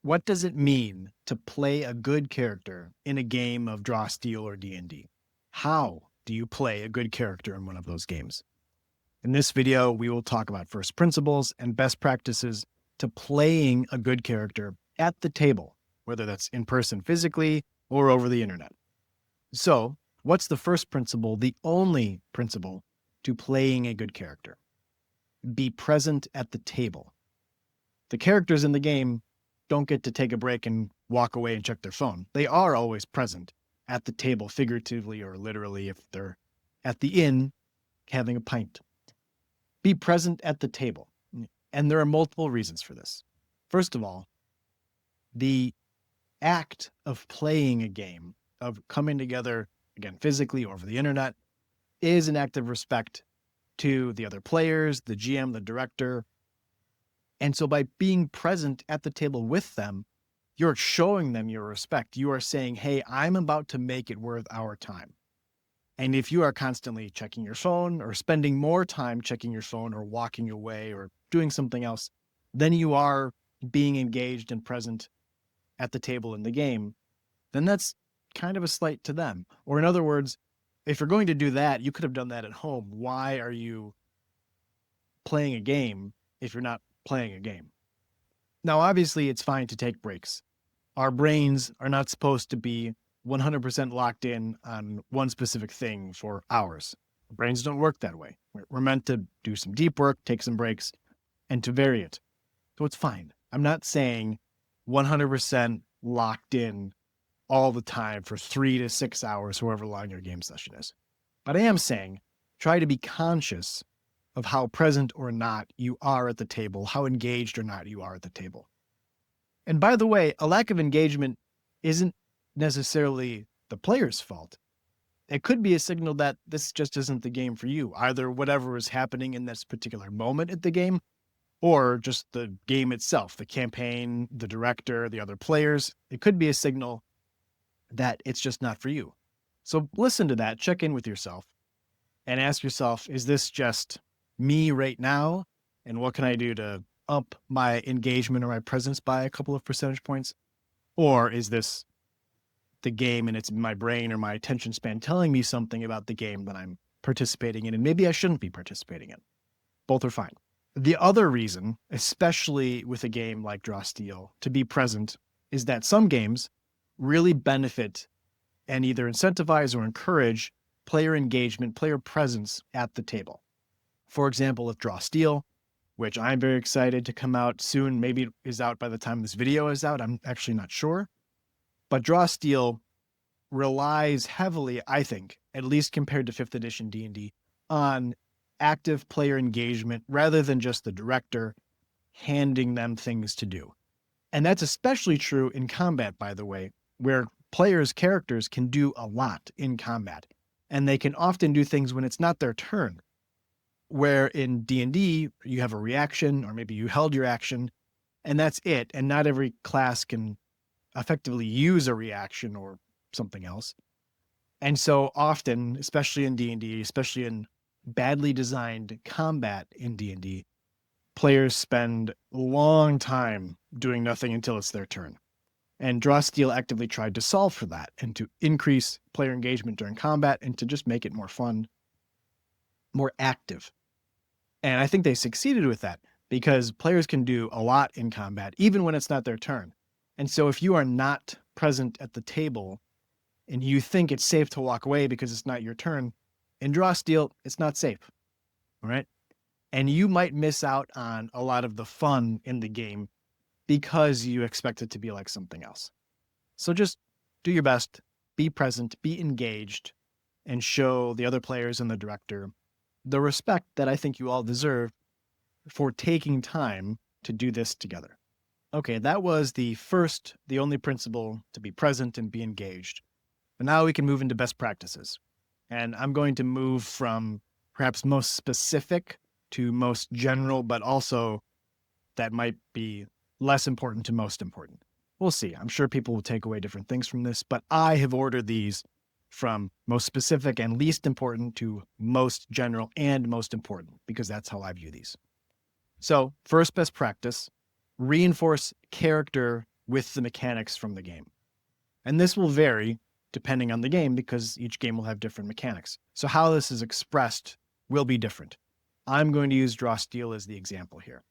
What does it mean to play a good character in a game of Draw Steel or D&D? How do you play a good character in one of those games? In this video, we will talk about first principles and best practices to playing a good character at the table, whether that's in person physically or over the internet. So, what's the first principle, the only principle to playing a good character? Be present at the table. The characters in the game don't get to take a break and walk away and check their phone. They are always present at the table, figuratively or literally, if they're at the inn having a pint. Be present at the table. And there are multiple reasons for this. First of all, the act of playing a game, of coming together, again, physically or over the internet, is an act of respect to the other players, the GM, the director. And so by being present at the table with them, you're showing them your respect. You are saying, hey, I'm about to make it worth our time. And if you are constantly checking your phone or spending more time checking your phone or walking away or doing something else, then you are being engaged and present at the table in the game, then that's kind of a slight to them. Or in other words, if you're going to do that, you could have done that at home. Why are you playing a game if you're not playing a game? Now, obviously, it's fine to take breaks. Our brains are not supposed to be 100% locked in on one specific thing for hours. Brains don't work that way. We're meant to do some deep work, take some breaks, and to vary it. So it's fine. I'm not saying 100% locked in all the time for 3 to 6 hours, however long your game session is. But I am saying try to be conscious of how present or not you are at the table, how engaged or not you are at the table. And by the way, a lack of engagement isn't necessarily the player's fault. It could be a signal that this just isn't the game for you, either whatever is happening in this particular moment at the game, or just the game itself, the campaign, the director, the other players. It could be a signal that it's just not for you. So listen to that, check in with yourself, and ask yourself, is this just me right now? And what can I do to up my engagement or my presence by a couple of percentage points? Or is this the game and it's my brain or my attention span telling me something about the game that I'm participating in and maybe I shouldn't be participating in? Both are fine. The other reason, especially with a game like Draw Steel, to be present is that some games really benefit and either incentivize or encourage player engagement, player presence at the table. For example, with Draw Steel, which I'm very excited to come out soon, maybe it is out by the time this video is out, I'm actually not sure. But Draw Steel relies heavily, I think, at least compared to 5th edition D&D, on active player engagement rather than just the director handing them things to do. And that's especially true in combat, by the way, where players' characters can do a lot in combat. And they can often do things when it's not their turn. Where in D&D, you have a reaction, or maybe you held your action, and that's it. And not every class can effectively use a reaction or something else. And so often, especially in D&D, especially in badly designed combat in D&D, players spend a long time doing nothing until it's their turn. And Draw Steel actively tried to solve for that and to increase player engagement during combat and to just make it more fun, more active. And I think they succeeded with that because players can do a lot in combat, even when it's not their turn. And so if you are not present at the table and you think it's safe to walk away because it's not your turn, in Draw Steel, it's not safe, all right? And you might miss out on a lot of the fun in the game because you expect it to be like something else. So just do your best, be present, be engaged, and show the other players and the director the respect that I think you all deserve for taking time to do this together. Okay, that was the only principle, to be present and be engaged. But now we can move into best practices. And I'm going to move from perhaps most specific to most general, but also that might be less important to most important. We'll see. I'm sure people will take away different things from this, but I have ordered these from most specific and least important to most general and most important, because that's how I view these. So first best practice, reinforce character with the mechanics from the game. And this will vary depending on the game because each game will have different mechanics. So how this is expressed will be different. I'm going to use Drawl Steel as the example here.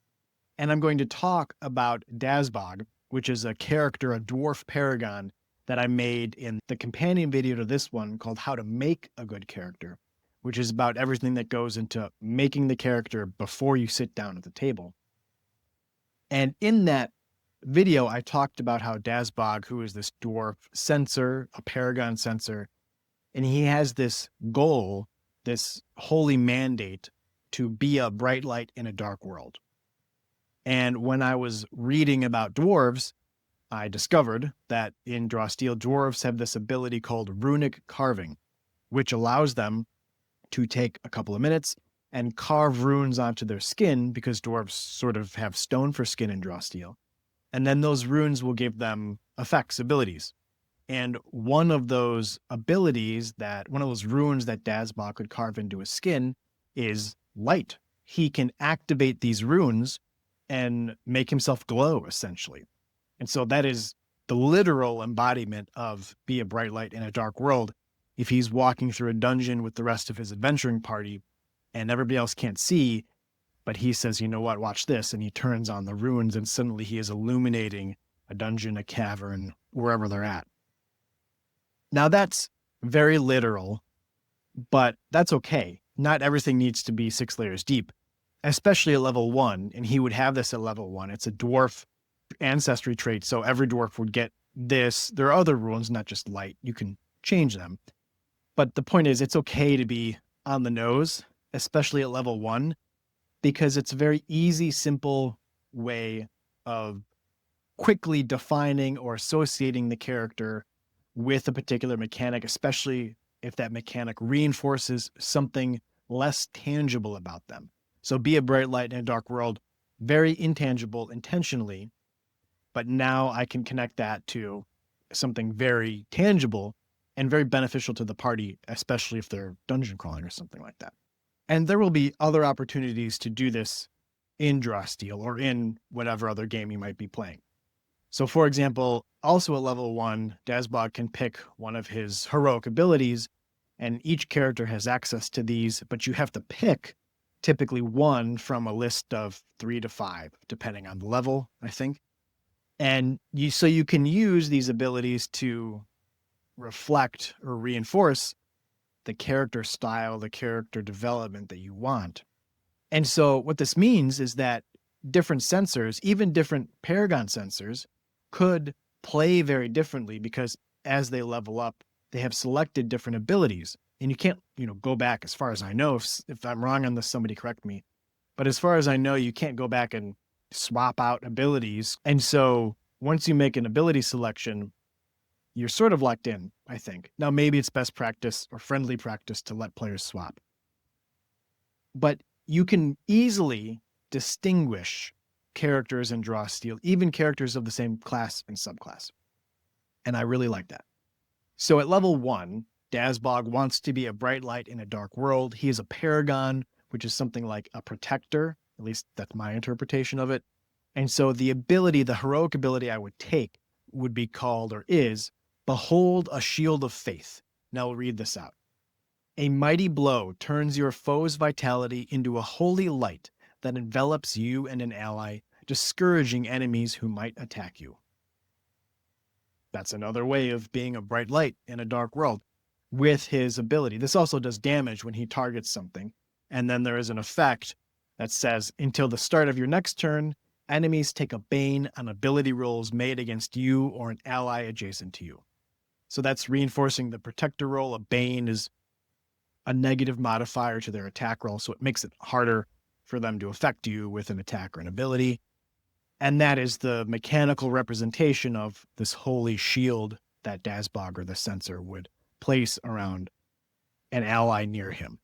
And I'm going to talk about Dazbog, which is a character, a dwarf paragon that I made in the companion video to this one called How to Make a Good Character, which is about everything that goes into making the character before you sit down at the table. And in that video, I talked about how Dazbog, who is this dwarf censor, a paragon censor, and he has this goal, this holy mandate to be a bright light in a dark world. And when I was reading about dwarves, I discovered that in Drawl Steel, dwarves have this ability called runic carving, which allows them to take a couple of minutes and carve runes onto their skin, because dwarves sort of have stone for skin in Drawl Steel. And then those runes will give them effects, abilities. And one of those runes that Dazbog could carve into his skin is light. He can activate these runes and make himself glow, essentially. And so that is the literal embodiment of be a bright light in a dark world. If he's walking through a dungeon with the rest of his adventuring party and everybody else can't see, but he says, you know what, watch this. And he turns on the runes and suddenly he is illuminating a dungeon, a cavern, wherever they're at. Now that's very literal, but that's okay. Not everything needs to be 6 layers deep, especially at level 1. And he would have this at level 1. It's a dwarf ancestry trait. So every dwarf would get this. There are other runes, not just light. You can change them. But the point is, it's okay to be on the nose, especially at level 1, because it's a very easy, simple way of quickly defining or associating the character with a particular mechanic, especially if that mechanic reinforces something less tangible about them. So be a bright light in a dark world, very intangible intentionally, but now I can connect that to something very tangible and very beneficial to the party, especially if they're dungeon crawling or something like that. And there will be other opportunities to do this in Drawl Steel or in whatever other game you might be playing. So for example, also at level 1, Dazbog can pick one of his heroic abilities, and each character has access to these, but you have to pick typically one from a list of 3 to 5, depending on the level, I think. And so you can use these abilities to reflect or reinforce the character style, the character development that you want. And so what this means is that different sensors, even different paragon sensors, could play very differently because as they level up, they have selected different abilities. And you can't, go back, as far as I know, if I'm wrong on this, somebody correct me. But as far as I know, you can't go back and swap out abilities. And so once you make an ability selection, you're sort of locked in, I think. Now, maybe it's best practice or friendly practice to let players swap. But you can easily distinguish characters in Drawl Steel, even characters of the same class and subclass. And I really like that. So at level 1, Dazbog wants to be a bright light in a dark world. He is a paragon, which is something like a protector. At least that's my interpretation of it. And so the heroic ability I would take would be called, or is, Behold a Shield of Faith. Now we'll read this out. A mighty blow turns your foe's vitality into a holy light that envelops you and an ally, discouraging enemies who might attack you. That's another way of being a bright light in a dark world with his ability. This also does damage when he targets something. And then there is an effect that says, until the start of your next turn, enemies take a bane on ability rolls made against you or an ally adjacent to you. So that's reinforcing the protector roll. A bane is a negative modifier to their attack roll, so it makes it harder for them to affect you with an attack or an ability. And that is the mechanical representation of this holy shield that Dazbog, or the censor, would place around an ally near him.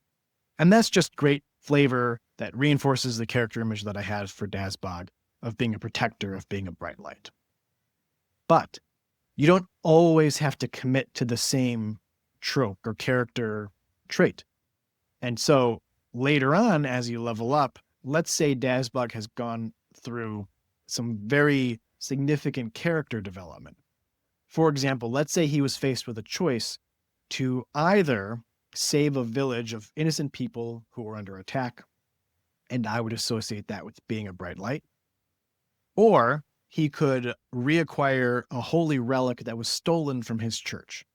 And that's just great flavor that reinforces the character image that I had for Dazbog of being a protector, of being a bright light. But you don't always have to commit to the same trope or character trait. And so later on, as you level up, let's say Dazbog has gone through some very significant character development. For example, let's say he was faced with a choice to either save a village of innocent people who were under attack, and I would associate that with being a bright light, or he could reacquire a holy relic that was stolen from his church.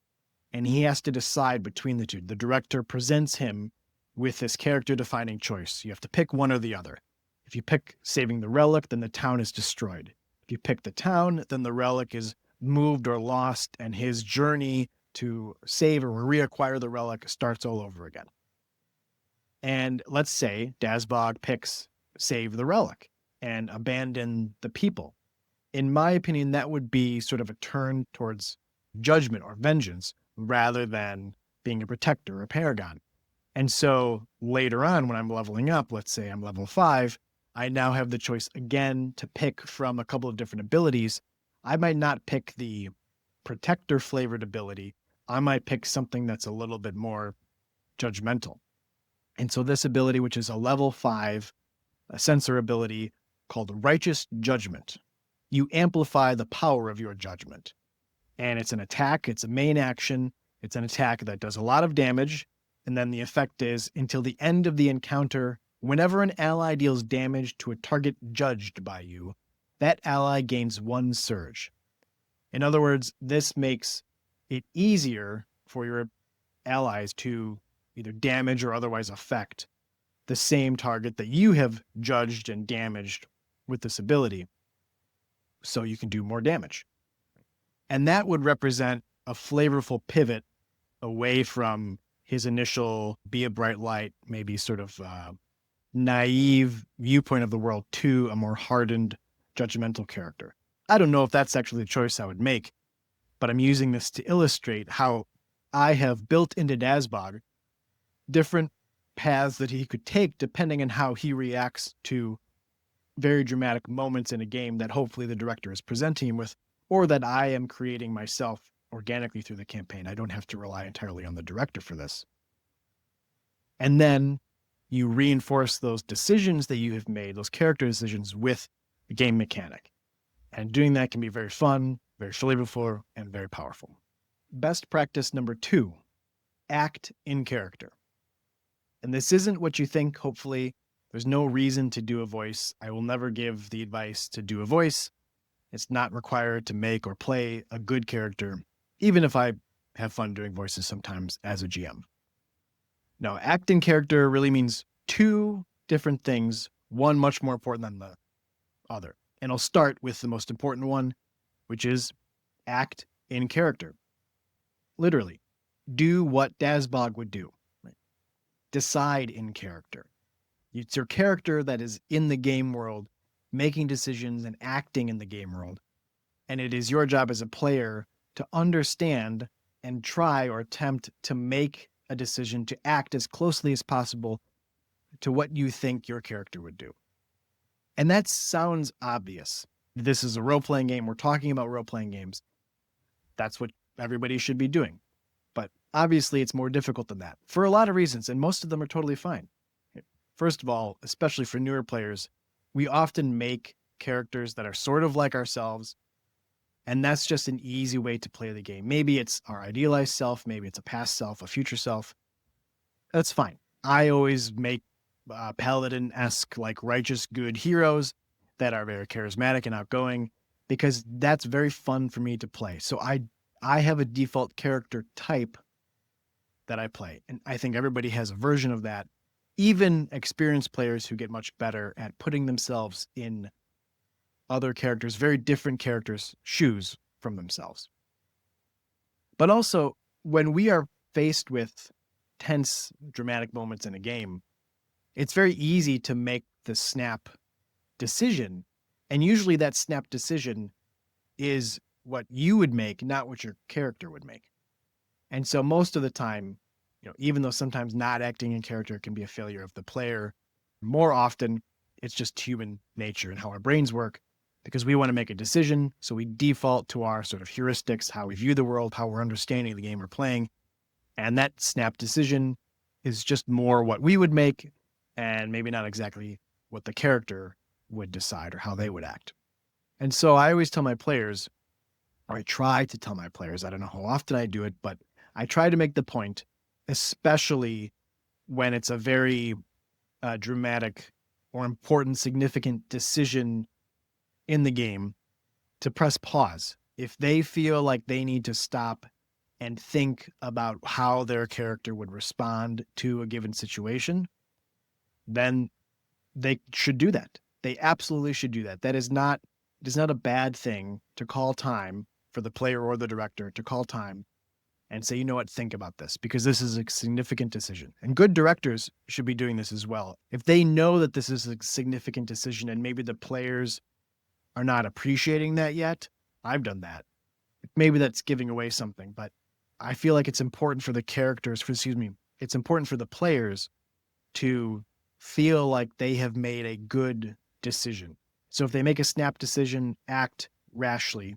And he has to decide between the two. The director presents him with this character-defining choice. You have to pick one or the other. If you pick saving the relic, then the town is destroyed. If you pick the town, then the relic is moved or lost, and his journey to save or reacquire the relic starts all over again. And let's say Dazbog picks save the relic and abandon the people. In my opinion, that would be sort of a turn towards judgment or vengeance rather than being a protector or a paragon. And so later on, when I'm leveling up, let's say I'm level 5, I now have the choice again to pick from a couple of different abilities. I might not pick the protector flavored ability. I might pick something that's a little bit more judgmental. And so this ability, which is a level 5, a sensor ability called Righteous Judgment, you amplify the power of your judgment. And it's an attack. It's a main action. It's an attack that does a lot of damage. And then the effect is until the end of the encounter, whenever an ally deals damage to a target judged by you, that ally gains 1 surge. In other words, this makes it easier for your allies to either damage or otherwise affect the same target that you have judged and damaged with this ability, so you can do more damage. And that would represent a flavorful pivot away from his initial be a bright light, maybe sort of naive viewpoint of the world to a more hardened, judgmental character. I don't know if that's actually the choice I would make, but I'm using this to illustrate how I have built into Dazbog different paths that he could take depending on how he reacts to very dramatic moments in a game that hopefully the director is presenting him with, or that I am creating myself organically through the campaign. I don't have to rely entirely on the director for this. And then you reinforce those decisions that you have made, those character decisions, with the game mechanic. And doing that can be very fun, very flavorful, and very powerful. Best practice number 2, act in character. And this isn't what you think, hopefully. There's no reason to do a voice. I will never give the advice to do a voice. It's not required to make or play a good character, even if I have fun doing voices sometimes as a GM. Now, act in character really means 2 different things, one much more important than the other. And I'll start with the most important one, which is act in character. Literally, do what Dazbog would do. Right? Decide in character. It's your character that is in the game world, making decisions and acting in the game world. And it is your job as a player to understand and try or attempt to make a decision to act as closely as possible to what you think your character would do. And that sounds obvious. This is a role-playing game. We're talking about role-playing games. That's what everybody should be doing. But obviously it's more difficult than that for a lot of reasons, and most of them are totally fine. First of all, especially for newer players, we often make characters that are sort of like ourselves, and that's just an easy way to play the game. Maybe it's our idealized self, maybe it's a past self, a future self. That's fine. I always make paladin-esque, like righteous, good heroes that are very charismatic and outgoing, because that's very fun for me to play. So I have a default character type that I play, and I think everybody has a version of that. Even experienced players who get much better at putting themselves in other characters, very different characters' shoes from themselves. But also, when we are faced with tense, dramatic moments in a game, it's very easy to make the snap decision. And usually that snap decision is what you would make, not what your character would make. And so most of the time, even though sometimes not acting in character can be a failure of the player, more often it's just human nature and how our brains work, because we want to make a decision. So we default to our sort of heuristics, how we view the world, how we're understanding the game we're playing. And that snap decision is just more what we would make, and maybe not exactly what the character would decide or how they would act. And so I always tell my players, or I try to tell my players, I don't know how often I do it, but I try to make the point, especially when it's a very dramatic or important, significant decision in the game, to press pause. If they feel like they need to stop and think about how their character would respond to a given situation, then they should do that. They absolutely should do that. It is not a bad thing to call time for the player or the director to call time and say, you know what, think about this, because this is a significant decision. And good directors should be doing this as well. If they know that this is a significant decision and maybe the players are not appreciating that yet, I've done that. Maybe that's giving away something, but I feel like it's important for the characters, it's important for the players to feel like they have made a good decision. So if they make a snap decision, act rashly,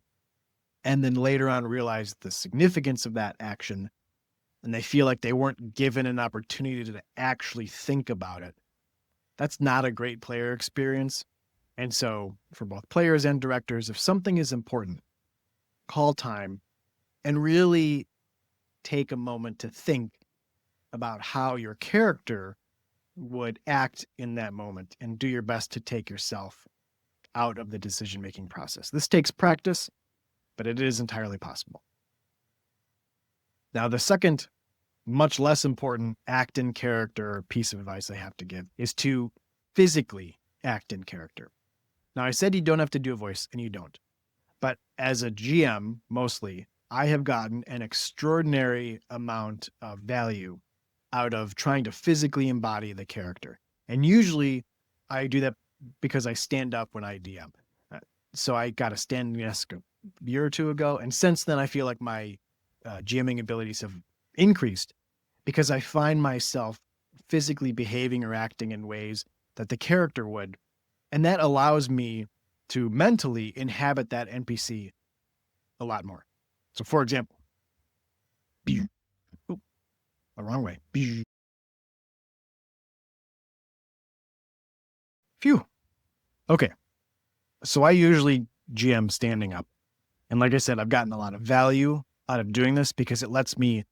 and then later on realize the significance of that action, and they feel like they weren't given an opportunity to actually think about it, that's not a great player experience. And so for both players and directors, if something is important, call time and really take a moment to think about how your character would act in that moment and do your best to take yourself out of the decision-making process. This takes practice, but it is entirely possible. Now, the second, much less important act in character piece of advice I have to give is to physically act in character. Now, I said you don't have to do a voice, and you don't. But as a GM, mostly, I have gotten an extraordinary amount of value out of trying to physically embody the character. And usually I do that because I stand up when I DM. So I got a standing desk a year or two ago. And since then, I feel like my GMing abilities have increased because I find myself physically behaving or acting in ways that the character would. And that allows me to mentally inhabit that NPC a lot more. So for example, the wrong way. Phew. Okay. So I usually GM standing up. And like I said, I've gotten a lot of value out of doing this because it lets me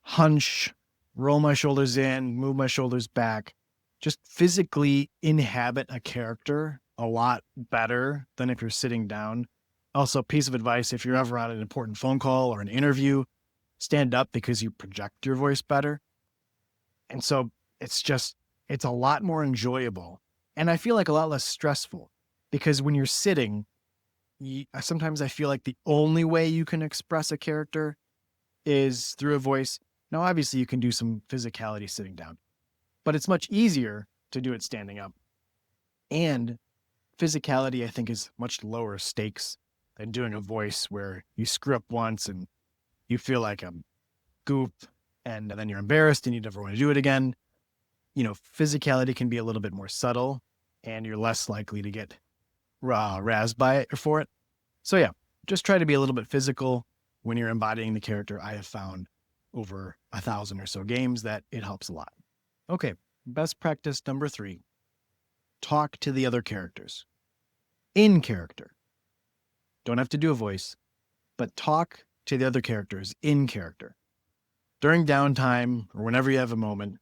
hunch, roll my shoulders in, move my shoulders back, just physically inhabit a character a lot better than if you're sitting down. Also, piece of advice, if you're ever on an important phone call or an interview, stand up because you project your voice better. And so it's a lot more enjoyable. And I feel like a lot less stressful because when you're sitting, sometimes I feel like the only way you can express a character is through a voice. Now, obviously you can do some physicality sitting down, but it's much easier to do it standing up. And physicality, I think, is much lower stakes than doing a voice where you screw up once and you feel like a goof and then you're embarrassed and you never want to do it again. You know, physicality can be a little bit more subtle and you're less likely to get razzed by it or for it. So yeah, just try to be a little bit physical when you're embodying the character. I have found over 1,000 or so games that it helps a lot. Okay, best practice number 3. Talk to the other characters. In character. Don't have to do a voice, but talk to the other characters in character. During downtime or whenever you have a moment,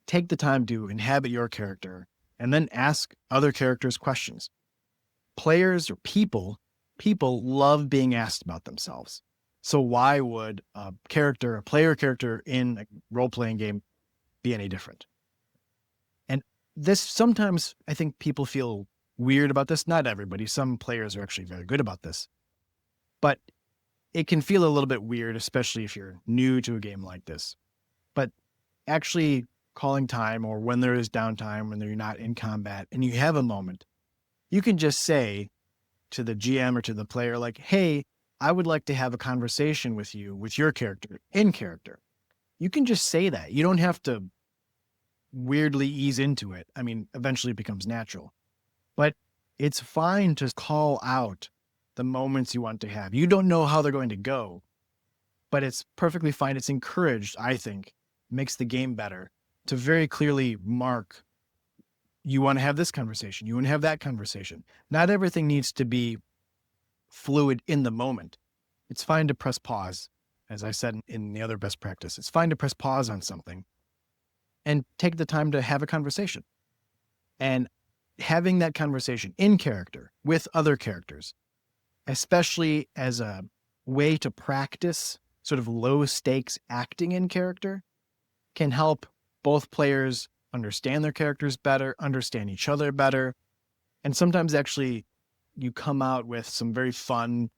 take the time to inhabit your character and then ask other characters questions. Players or people love being asked about themselves. So why would a player character in a role-playing game be any different? And this sometimes I think people feel weird about this. Not everybody. Some players are actually very good about this. But it can feel a little bit weird, especially if you're new to a game like this. But actually calling time, or when there is downtime, when you're not in combat and you have a moment, you can just say to the GM or to the player, like, hey, I would like to have a conversation with you, with your character, in character. You can just say that. You don't have to weirdly ease into it. I mean, eventually it becomes natural. But it's fine to call out the moments you want to have. You don't know how they're going to go, but it's perfectly fine. It's encouraged, I think, makes the game better to very clearly mark, you want to have this conversation, you want to have that conversation. Not everything needs to be fluid in the moment, it's fine to press pause. As I said in the other best practice, it's fine to press pause on something and take the time to have a conversation. And having that conversation in character with other characters, especially as a way to practice sort of low stakes acting in character, can help both players understand their characters better, understand each other better. And sometimes actually you come out with some very fun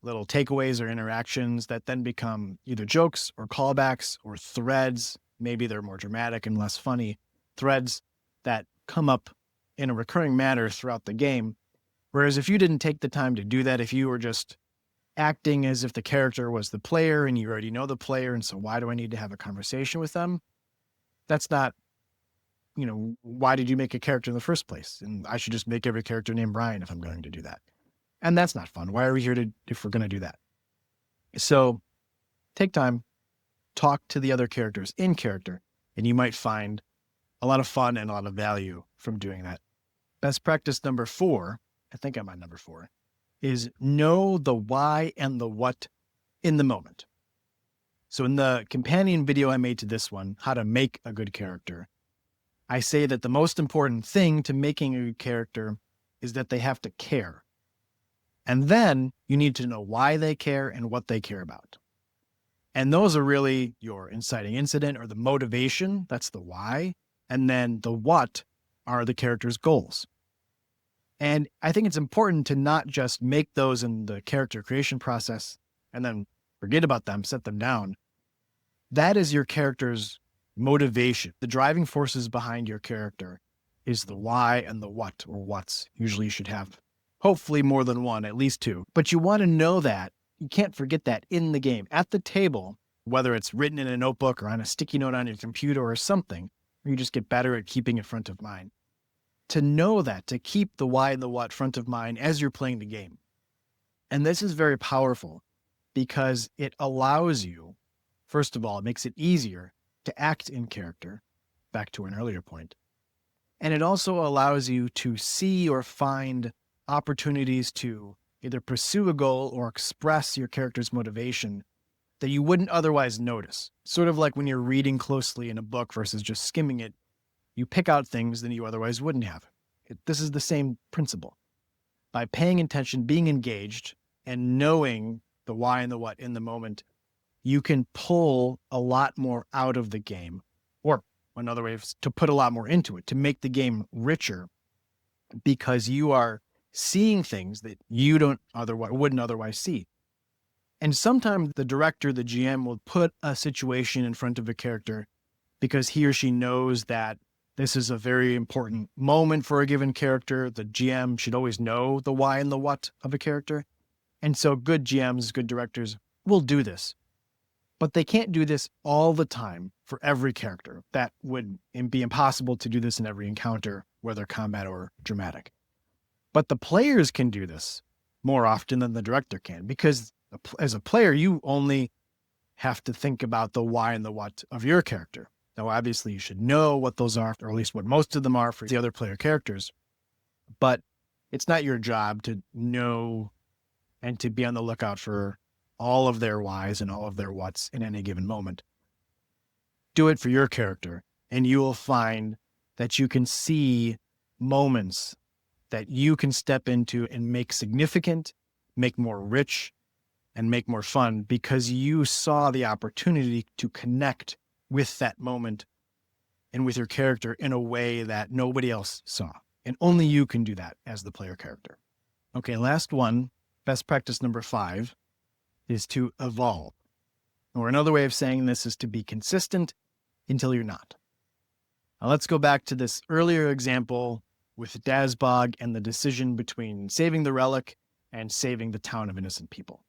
little takeaways or interactions that then become either jokes or callbacks or threads. Maybe they're more dramatic and less funny threads that come up in a recurring manner throughout the game. Whereas if you didn't take the time to do that, if you were just acting as if the character was the player and you already know the player, and so why do I need to have a conversation with them? That's not, why did you make a character in the first place? And I should just make every character named Brian if I'm going to do that. And that's not fun. Why are we here if we're going to do that? So take time, talk to the other characters in character, and you might find a lot of fun and a lot of value from doing that. Best practice number 4, I think I'm on number 4, is know the why and the what in the moment. So in the companion video I made to this one, how to make a good character, I say that the most important thing to making a good character is that they have to care. And then you need to know why they care and what they care about. And those are really your inciting incident or the motivation. That's the why. And then the what are the character's goals. And I think it's important to not just make those in the character creation process and then forget about them, set them down. That is your character's motivation. The driving forces behind your character is the why and the what or what's. Usually you should have hopefully more than one, at least 2. But you want to know that. You can't forget that in the game. At the table, whether it's written in a notebook or on a sticky note on your computer or something, or you just get better at keeping it front of mind. To know that, to keep the why and the what front of mind as you're playing the game. And this is very powerful because it allows you, first of all, it makes it easier to act in character, back to an earlier point. And it also allows you to see or find opportunities to either pursue a goal or express your character's motivation that you wouldn't otherwise notice. Sort of like when you're reading closely in a book versus just skimming it, you pick out things that you otherwise wouldn't have. This is the same principle. By paying attention, being engaged, and knowing the why and the what in the moment, you can pull a lot more out of the game, or another way is to put a lot more into it, to make the game richer, because you are seeing things that you wouldn't otherwise see. And sometimes the director, the GM, will put a situation in front of a character because he or she knows that this is a very important moment for a given character. The GM should always know the why and the what of a character. And so good GMs, good directors will do this. But they can't do this all the time for every character. That would be impossible to do this in every encounter, whether combat or dramatic. But the players can do this more often than the director can, because as a player, you only have to think about the why and the what of your character. Now, obviously, you should know what those are, or at least what most of them are for the other player characters. But it's not your job to know and to be on the lookout for all of their whys and all of their whats in any given moment. Do it for your character, and you will find that you can see moments that you can step into and make significant, make more rich, and make more fun because you saw the opportunity to connect with that moment and with your character in a way that nobody else saw. And only you can do that as the player character. Okay, last one, best practice number 5, is to evolve. Or another way of saying this is to be consistent until you're not. Now let's go back to this earlier example with Dazbog and the decision between saving the relic and saving the town of innocent people.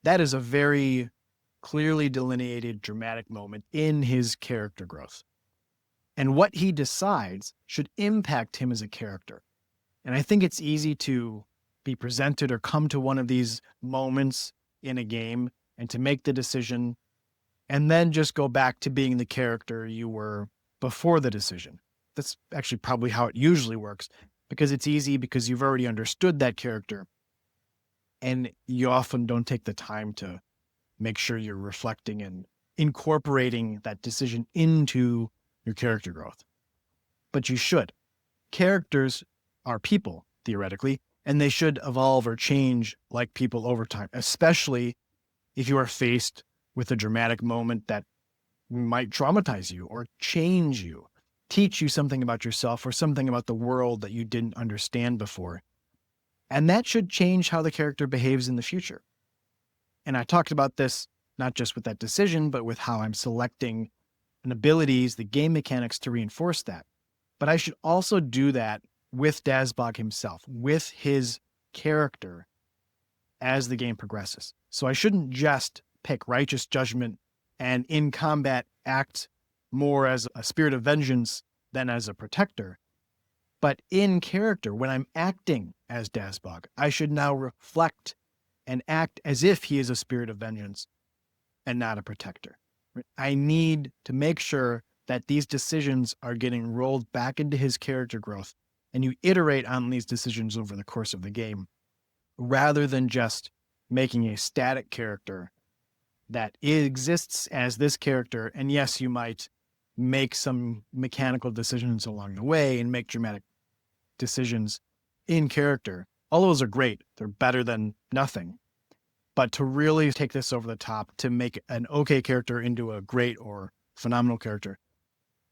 That is a very clearly delineated dramatic moment in his character growth. And what he decides should impact him as a character. And I think it's easy to be presented or come to one of these moments in a game and to make the decision and then just go back to being the character you were before the decision. That's actually probably how it usually works, because it's easy because you've already understood that character. And you often don't take the time to make sure you're reflecting and incorporating that decision into your character growth. But you should. Characters are people, theoretically, and they should evolve or change like people over time, especially if you are faced with a dramatic moment that might traumatize you or change you, teach you something about yourself or something about the world that you didn't understand before. And that should change how the character behaves in the future. And I talked about this not just with that decision, but with how I'm selecting and abilities, the game mechanics to reinforce that. But I should also do that with Dazbog himself, with his character as the game progresses. So I shouldn't just pick righteous judgment and in combat act more as a spirit of vengeance than as a protector. But in character, when I'm acting as Dazbog, I should now reflect and act as if he is a spirit of vengeance and not a protector. I need to make sure that these decisions are getting rolled back into his character growth, and you iterate on these decisions over the course of the game, rather than just making a static character that exists as this character. And yes, you might make some mechanical decisions along the way and make dramatic decisions in character. All those are great. They're better than nothing. But to really take this over the top, to make an okay character into a great or phenomenal character,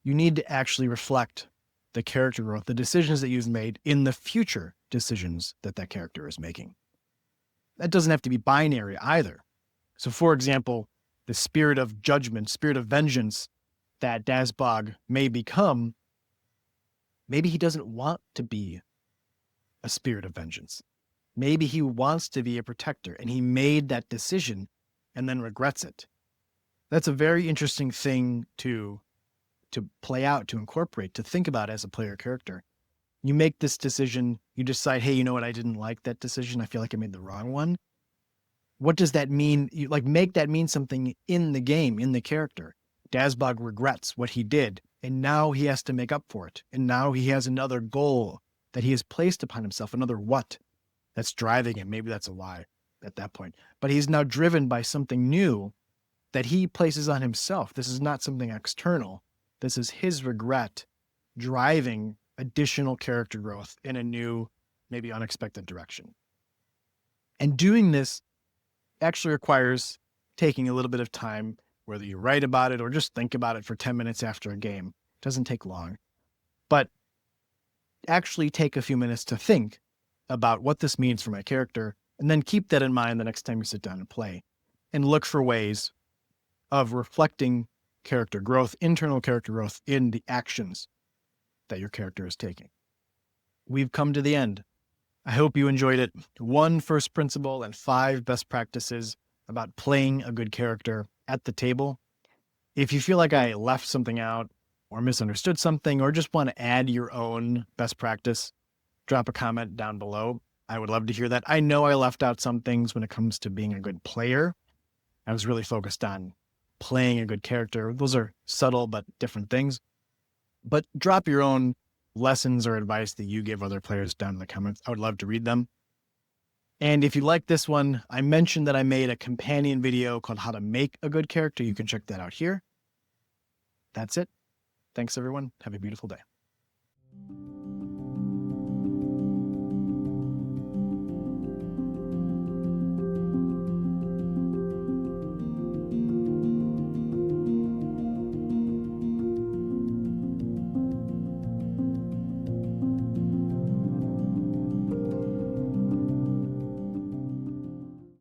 you need to actually reflect the character growth, the decisions that you've made in the future decisions that that character is making. That doesn't have to be binary either. So for example, the spirit of judgment, spirit of vengeance that Dazbog may become, maybe he doesn't want to be a spirit of vengeance. Maybe he wants to be a protector and he made that decision and then regrets it. That's a very interesting thing to play out, to incorporate, to think about as a player character. You make this decision, you decide, hey, you know what? I didn't like that decision. I feel like I made the wrong one. What does that mean? You make that mean something in the game, in the character. Dazbog regrets what he did, and now he has to make up for it. And now he has another goal that he has placed upon himself, another what that's driving him. Maybe that's a lie at that point. But he's now driven by something new that he places on himself. This is not something external. This is his regret driving additional character growth in a new, maybe unexpected direction. And doing this actually requires taking a little bit of time, whether you write about it or just think about it for 10 minutes after a game. It doesn't take long. But actually take a few minutes to think about what this means for my character, and then keep that in mind the next time you sit down and play, and look for ways of reflecting character growth, internal character growth in the actions that your character is taking. We've come to the end. I hope you enjoyed it. 1 first principle and 5 best practices about playing a good character at the table. If you feel like I left something out or misunderstood something, or just want to add your own best practice, drop a comment down below. I would love to hear that. I know I left out some things when it comes to being a good player. I was really focused on playing a good character. Those are subtle but different things. But drop your own lessons or advice that you give other players down in the comments. I would love to read them. And if you like this one, I mentioned that I made a companion video called How to Make a Good Character. You can check that out here. That's it. Thanks, everyone. Have a beautiful day.